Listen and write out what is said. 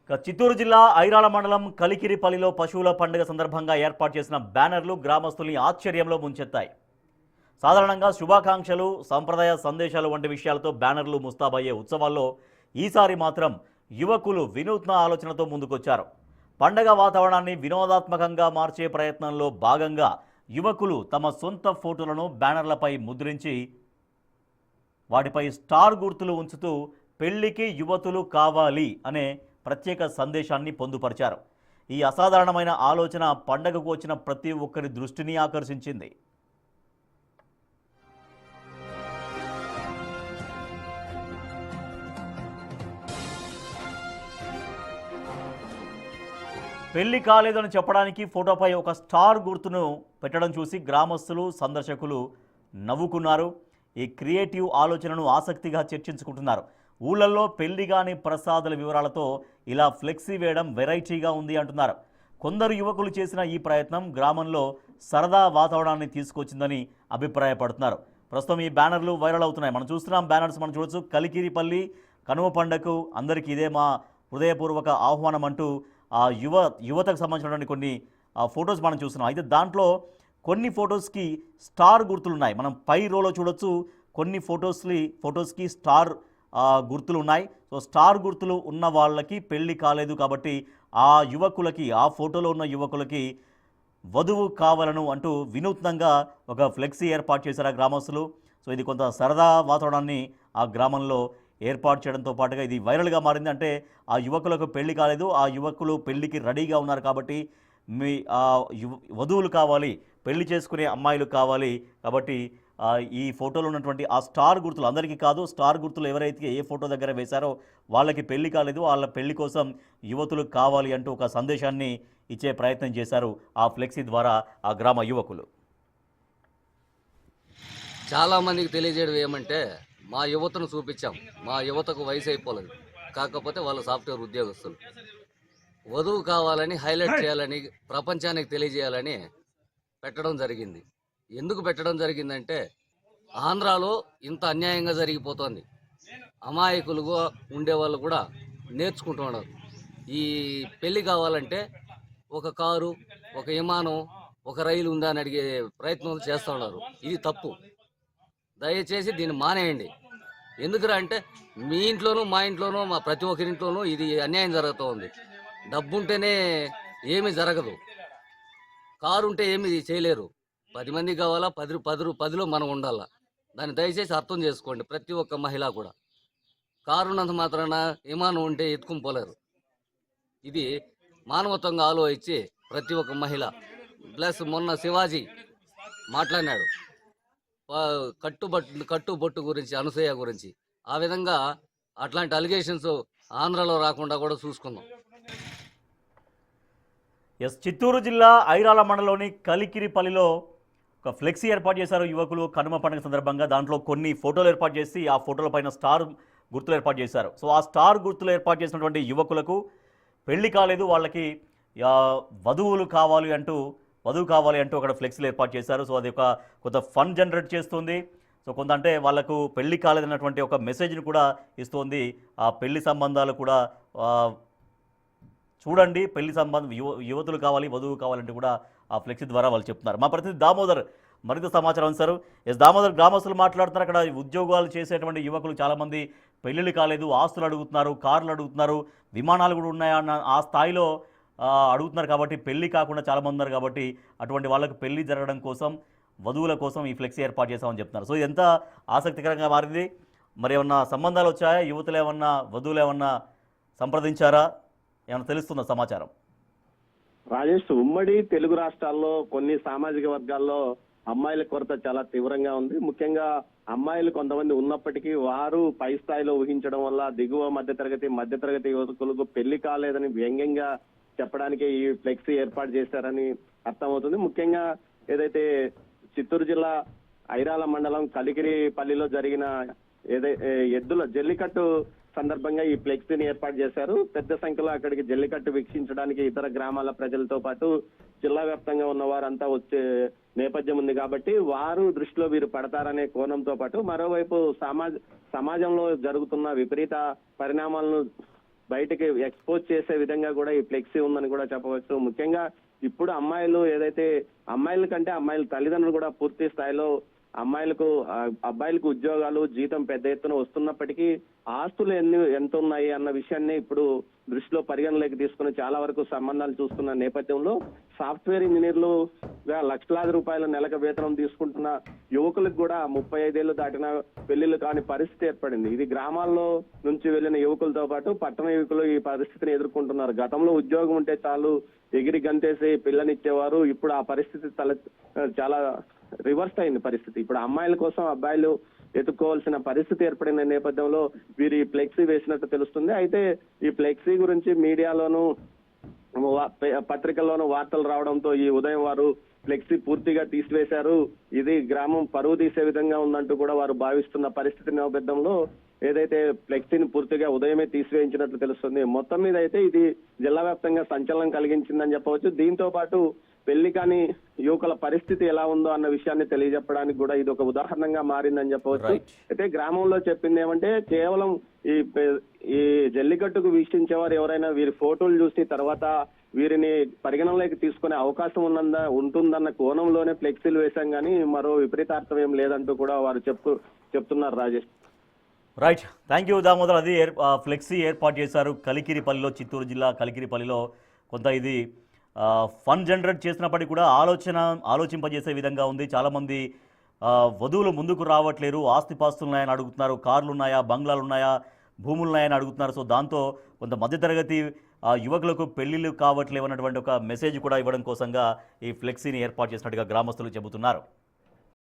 చిత్తూరు జిల్లా ఐరాల మండలం కలికిరిపల్లిలో పశువుల పండుగ సందర్భంగా ఏర్పాటు చేసిన బ్యానర్లు గ్రామస్తుల్ని ఆశ్చర్యంలో ముంచెత్తాయి. సాధారణంగా శుభాకాంక్షలు, సంప్రదాయ సందేశాలు వంటి విషయాలతో బ్యానర్లు ముస్తాబయ్యే ఉత్సవాల్లో ఈసారి మాత్రం యువకులు వినూత్న ఆలోచనతో ముందుకొచ్చారు. పండగ వాతావరణాన్ని వినోదాత్మకంగా మార్చే ప్రయత్నంలో భాగంగా యువకులు తమ సొంత ఫోటోలను బ్యానర్లపై ముద్రించి వాటిపై స్టార్ గుర్తులు ఉంచుతూ పెళ్లికి యువతులు కావాలి అనే ప్రత్యేక సందేశాన్ని పొందుపరిచారు. ఈ అసాధారణమైన ఆలోచన పండగకు వచ్చిన ప్రతి ఒక్కరి దృష్టిని ఆకర్షించింది. పెళ్లి కాలేదని చెప్పడానికి ఫోటోపై ఒక స్టార్ గుర్తును పెట్టడం చూసి గ్రామస్తులు, సందర్శకులు నవ్వుకున్నారు. ఈ క్రియేటివ్ ఆలోచనను ఆసక్తిగా చర్చించుకుంటున్నారు. ఊళ్ళల్లో పెళ్లి కాని ప్రసాదుల వివరాలతో ఇలా ఫ్లెక్సీ వేయడం వెరైటీగా ఉంది అంటున్నారు. కొందరు యువకులు చేసిన ఈ ప్రయత్నం గ్రామంలో సరదా వాతావరణాన్ని తీసుకొచ్చిందని అభిప్రాయపడుతున్నారు. ప్రస్తుతం ఈ బ్యానర్లు వైరల్ అవుతున్నాయి. మనం చూస్తున్నాం బ్యానర్స్, మనం చూడొచ్చు. కలికిరిపల్లి కనుమ పండగకు అందరికీ ఇదే మా హృదయపూర్వక ఆహ్వానం అంటూ ఆ యువతకు సంబంధించినటువంటి కొన్ని ఫొటోస్ మనం చూస్తున్నాం. అయితే దాంట్లో కొన్ని ఫొటోస్కి స్టార్ గుర్తులు ఉన్నాయి. మనం పై రోలో చూడొచ్చు. కొన్ని ఫొటోస్కి స్టార్ గుర్తులు ఉన్నాయి. సో స్టార్ గుర్తులు ఉన్న వాళ్ళకి పెళ్లి కాలేదు కాబట్టి ఆ యువకులకి, ఆ ఫోటోలో ఉన్న యువకులకి వధువు కావాలను అంటూ వినూత్నంగా ఒక ఫ్లెక్సీ ఏర్పాటు చేశారు ఆ గ్రామస్తులు. సో ఇది కొంత సరదా వాతావరణాన్ని ఆ గ్రామంలో ఏర్పాటు చేయడంతో పాటుగా ఇది వైరల్గా మారింది. అంటే ఆ యువకులకు పెళ్లి కాలేదు, ఆ యువకులు పెళ్లికి రెడీగా ఉన్నారు కాబట్టి మీ వధువులు కావాలి, పెళ్లి చేసుకునే అమ్మాయిలు కావాలి కాబట్టి ఈ ఫోటోలో ఉన్నటువంటి ఆ స్టార్ గుర్తులు అందరికీ కాదు, స్టార్ గుర్తులు ఎవరైతే ఏ ఫోటో దగ్గర వేశారో వాళ్ళకి పెళ్లి కాలేదు, వాళ్ళ పెళ్లి కోసం యువతులు కావాలి అంటూ ఒక సందేశాన్ని ఇచ్చే ప్రయత్నం చేశారు ఆ ఫ్లెక్సీ ద్వారా ఆ గ్రామ యువకులు. చాలామందికి తెలియజేయడం ఏమంటే, మా యువతను చూపించాం, మా యువతకు వయసు అయిపోలేదు, కాకపోతే వాళ్ళ సాఫ్ట్వేర్ ఉద్యోగస్తులు వధువు కావాలని హైలైట్ చేయాలని, ప్రపంచానికి తెలియజేయాలని పెట్టడం జరిగింది. ఎందుకు పెట్టడం జరిగిందంటే, ఆంధ్రాలో ఇంత అన్యాయంగా జరిగిపోతుంది. అమాయకులుగా ఉండేవాళ్ళు కూడా నేర్చుకుంటున్నారు. ఈ పెళ్ళి కావాలంటే ఒక కారు, ఒక విమానం, ఒక రైలు ఉందా అని అడిగే ప్రయత్నం చేస్తూ ఉన్నారు. ఇది తప్పు. దయచేసి దీన్ని మానేయండి. ఎందుకురా అంటే, మీ ఇంట్లోనూ మా ఇంట్లోనూ మా ప్రతి ఒక్కరింట్లోనూ ఇది అన్యాయం జరుగుతూ ఉంది. డబ్బుంటేనే ఏమీ జరగదు, కారు ఉంటే ఏమి చేయలేరు. 10 మంది కావాలా, 10లో మనం ఉండాలా. దాన్ని దయచేసి అర్థం చేసుకోండి. ప్రతి ఒక్క మహిళ కూడా కారు ఉన్నంత మాత్రాన విమానం ఉంటే ఎత్తుకుని పోలేరు. ఇది మానవత్వంగా ఆలోచించి ప్రతి ఒక్క మహిళ ప్లస్ మొన్న శివాజీ మాట్లాడినాడు కట్టుబొట్టు గురించి, అనసూయ గురించి. ఆ విధంగా అట్లాంటి అలిగేషన్స్ ఆంధ్రలో రాకుండా కూడా చూసుకుందాం. చిత్తూరు జిల్లా ఐరాల మండలంలోని కలికిరిపల్లిలో ఒక ఫ్లెక్సీ ఏర్పాటు చేశారు యువకులు కనుమ పండుగ సందర్భంగా. దాంట్లో కొన్ని ఫోటోలు ఏర్పాటు చేసి ఆ ఫోటోల పైన స్టార్ గుర్తులు ఏర్పాటు చేశారు. సో ఆ స్టార్ గుర్తులు ఏర్పాటు చేసినటువంటి యువకులకు పెళ్లి కాలేదు, వాళ్ళకి వధువు కావాలి అంటూ అక్కడ ఫ్లెక్సీలు ఏర్పాటు చేశారు. సో అది ఒక కొంత ఫన్ జనరేట్ చేస్తుంది. సో కొంత అంటే వాళ్ళకు పెళ్లి కాలేదన్నటువంటి ఒక మెసేజ్ని కూడా ఇస్తుంది. ఆ పెళ్లి సంబంధాలు కూడా చూడండి, పెళ్లి సంబంధం యువతులు కావాలి, వధువు కావాలంటే కూడా ఆ ఫ్లెక్సీ ద్వారా వాళ్ళు చెప్తున్నారు. మా ప్రతినిధి దామోదర్ మరింత సమాచారం అందిస్తారు. దామోదర్, గ్రామస్తులు మాట్లాడుతున్నారు. అక్కడ ఉద్యోగాలు చేసేటువంటి యువకులు చాలామంది పెళ్ళిళ్ళు కాలేదు, ఆస్తులు అడుగుతున్నారు, కార్లు అడుగుతున్నారు, విమానాలు కూడా ఉన్నాయన్న ఆ స్థాయిలో అడుగుతున్నారు. కాబట్టి పెళ్లి కాకుండా చాలామంది ఉన్నారు కాబట్టి అటువంటి వాళ్ళకు పెళ్లి జరగడం కోసం, వధువుల కోసం ఈ ఫ్లెక్సీ ఏర్పాటు చేస్తామని చెప్తున్నారు. సో ఎంత ఆసక్తికరంగా మారింది. మరి ఏమన్నా సంబంధాలు వచ్చాయా? యువతులు ఏమన్నా, వధువులు ఏమన్నా సంప్రదించారా? ఏమన్నా తెలుస్తుందా సమాచారం? రాజేష్, ఉమ్మడి తెలుగు రాష్ట్రాల్లో కొన్ని సామాజిక వర్గాల్లో అమ్మాయిల కొరత చాలా తీవ్రంగా ఉంది. ముఖ్యంగా అమ్మాయిలు కొంతమంది ఉన్నప్పటికీ వారు పై స్థాయిలో ఊహించడం వల్ల దిగువ మధ్యతరగతి యువకులకు పెళ్లి కాలేదని వ్యంగ్యంగా చెప్పడానికి ఈ ఫ్లెక్సీ ఏర్పాటు చేశారని అర్థమవుతుంది. ముఖ్యంగా ఏదైతే చిత్తూరు జిల్లా ఐరాల మండలం కలికిరిపల్లిలో జరిగిన ఎద్దుల జల్లికట్టు సందర్భంగా ఈ ఫ్లెక్సీని ఏర్పాటు చేశారు. పెద్ద సంఖ్యలో అక్కడికి జల్లికట్టు వీక్షించడానికి ఇతర గ్రామాల ప్రజలతో పాటు జిల్లా వ్యాప్తంగా ఉన్న వారంతా వచ్చే నేపథ్యం ఉంది కాబట్టి వారు దృష్టిలో వీరు పడతారనే కోణంతో పాటు మరోవైపు సమాజంలో జరుగుతున్న విపరీత పరిణామాలను బయటకి ఎక్స్పోజ్ చేసే విధంగా కూడా ఈ ఫ్లెక్సీ ఉందని కూడా చెప్పవచ్చు. ముఖ్యంగా ఇప్పుడు అమ్మాయిలు ఏదైతే అమ్మాయిల కంటే అమ్మాయిల తల్లిదండ్రులు కూడా పూర్తి స్థాయిలో అబ్బాయిలకు ఉద్యోగాలు జీతం పెద్ద ఎత్తున వస్తున్నప్పటికీ ఆస్తులు ఎంత ఉన్నాయి అన్న విషయాన్ని ఇప్పుడు దృష్టిలో పరిగణలోకి తీసుకుని చాలా వరకు సంబంధాలు చూస్తున్న నేపథ్యంలో సాఫ్ట్వేర్ ఇంజనీర్లుగా లక్షలాది రూపాయల నెలకు వేతనం తీసుకుంటున్న యువకులకు కూడా 35 ఏళ్లు దాటిన పెళ్లిళ్ళు కాని పరిస్థితి ఏర్పడింది. ఇది గ్రామాల్లో నుంచి వెళ్లిన యువకులతో పాటు పట్టణ యువకులు ఈ పరిస్థితిని ఎదుర్కొంటున్నారు. గతంలో ఉద్యోగం ఉంటే చాలు ఎగిరి గంతేసి పిల్లనిచ్చేవారు. ఇప్పుడు ఆ పరిస్థితి చాలా రివర్స్ అయింది పరిస్థితి. ఇప్పుడు అమ్మాయిల కోసం అబ్బాయిలు ఎత్తుక్కోవాల్సిన పరిస్థితి ఏర్పడిన నేపథ్యంలో వీరు ఈ ఫ్లెక్సీ వేసినట్టు తెలుస్తుంది. అయితే ఈ ఫ్లెక్సీ గురించి మీడియాలోనూ పత్రికల్లోనూ వార్తలు రావడంతో ఈ ఉదయం వారు ఫ్లెక్సీ పూర్తిగా తీసివేశారు. ఇది గ్రామం పరువు తీసే విధంగా ఉందంటూ కూడా వారు భావిస్తున్న పరిస్థితి నేపథ్యంలో ఏదైతే ఫ్లెక్సీని పూర్తిగా ఉదయమే తీసివేయించినట్లు తెలుస్తుంది. మొత్తం మీద అయితే ఇది జిల్లా వ్యాప్తంగా సంచలనం కలిగించిందని చెప్పవచ్చు. దీంతో పాటు పెళ్లి కాని యువకుల పరిస్థితి ఎలా ఉందో అన్న విషయాన్ని తెలియజెప్పడానికి కూడా ఇది ఒక ఉదాహరణగా మారిందని చెప్పవచ్చు. అయితే గ్రామంలో చెప్పింది ఏమంటే కేవలం ఈ జల్లికట్టుకు వీక్షించేవారు ఎవరైనా వీరి ఫోటోలు చూసి తర్వాత వీరిని పరిగణనలోకి తీసుకునే అవకాశం ఉంటుందన్న కోణంలోనే ఫ్లెక్సీలు వేశాం కానీ మరో విపరీతార్థం ఏం లేదంటూ కూడా వారు చెప్తున్నారు. Rajesh. Right, thank you Damodar. అది ఫ్లెక్సీ ఏర్పాటు చేశారు కలికిరిపల్లిలో, చిత్తూరు జిల్లా కలికిరిపల్లిలో. కొంత ఇది ఫన్ జనరేట్ చేసినప్పటికీ కూడా ఆలోచింపజేసే విధంగా ఉంది. చాలామంది వధువులు ముందుకు రావట్లేరు, ఆస్తిపాస్తులు ఉన్నాయని అడుగుతున్నారు, కార్లు ఉన్నాయా, బంగ్లాలు ఉన్నాయా, భూములు ఉన్నాయని అడుగుతున్నారు. సో దాంతో కొంత మధ్యతరగతి యువకులకు పెళ్లిళ్ళు కావట్లేవన్నటువంటి ఒక మెసేజ్ కూడా ఇవ్వడం కోసంగా ఈ ఫ్లెక్సీని ఏర్పాటు చేసినట్టుగా గ్రామస్తులు చెబుతున్నారు.